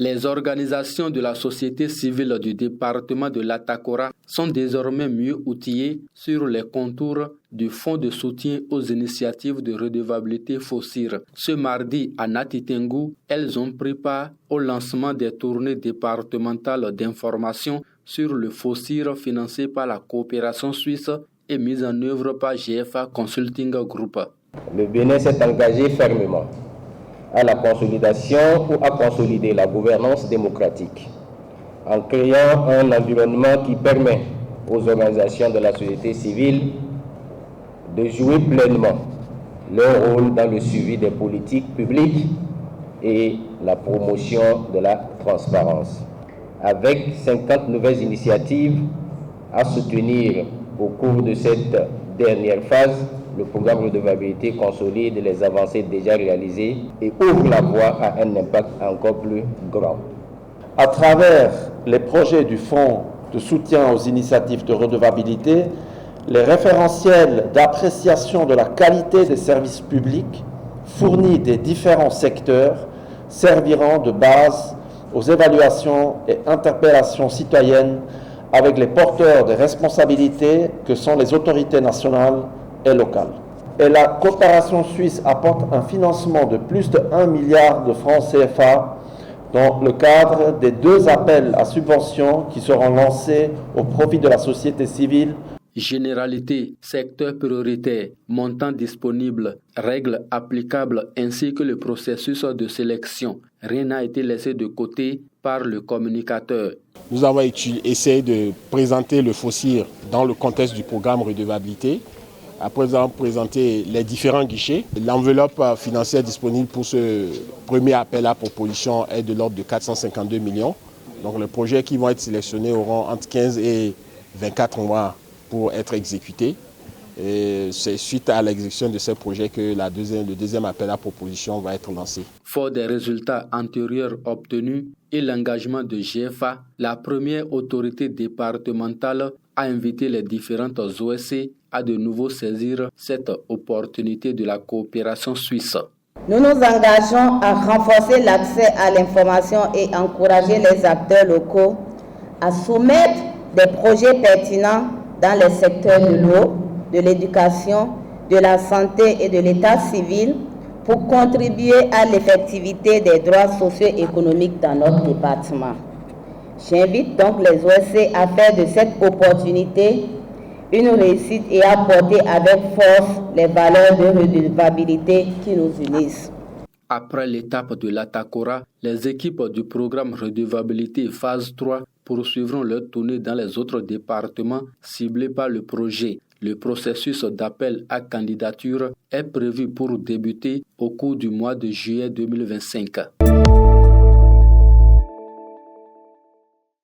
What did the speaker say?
Les organisations de la société civile du département de l'Atakora sont désormais mieux outillées sur les contours du Fonds de soutien aux initiatives de redevabilité FOSIR. Ce mardi, à Natitengu, elles ont pris part au lancement des tournées départementales d'information sur le FOSIR financé par la coopération suisse et mise en œuvre par GFA Consulting Group. Le Bénin s'est engagé fermement à la consolidation ou à consolider la gouvernance démocratique en créant un environnement qui permet aux organisations de la société civile de jouer pleinement leur rôle dans le suivi des politiques publiques et la promotion de la transparence. Avec 50 nouvelles initiatives à soutenir au cours de cette dernière phase, le programme redevabilité consolide les avancées déjà réalisées et ouvre la voie à un impact encore plus grand. À travers les projets du Fonds de soutien aux initiatives de redevabilité, les référentiels d'appréciation de la qualité des services publics fournis des différents secteurs serviront de base aux évaluations et interpellations citoyennes avec les porteurs des responsabilités que sont les autorités nationales et locales. Et la coopération suisse apporte un financement de plus de 1 milliard de francs CFA dans le cadre des 2 appels à subventions qui seront lancés au profit de la société civile. Généralité, secteur prioritaire, montant disponible, règles applicables ainsi que le processus de sélection. Rien n'a été laissé de côté par le communicateur. Nous avons essayé de présenter le FOSIR dans le contexte du programme redevabilité. Après, nous avons présenté les différents guichets. L'enveloppe financière disponible pour ce premier appel à proposition est de l'ordre de 452 millions. Donc les projets qui vont être sélectionnés auront entre 15 et 24 mois pour être exécutés. Et c'est suite à l'exécution de ces projets que le deuxième appel à proposition va être lancé. Fort des résultats antérieurs obtenus et l'engagement de GFA, la première autorité départementale a invité les différentes OSC à de nouveau saisir cette opportunité de la coopération suisse. Nous nous engageons à renforcer l'accès à l'information et encourager les acteurs locaux à soumettre des projets pertinents dans les secteurs de l'eau, de l'éducation, de la santé et de l'état civil pour contribuer à l'effectivité des droits socio-économiques dans notre département. J'invite donc les OSC à faire de cette opportunité une réussite et à porter avec force les valeurs de redevabilité qui nous unissent. Après l'étape de l'Atakora, les équipes du programme redevabilité phase 3 poursuivront leur tournée dans les autres départements ciblés par le projet. Le processus d'appel à candidature est prévu pour débuter au cours du mois de juillet 2025.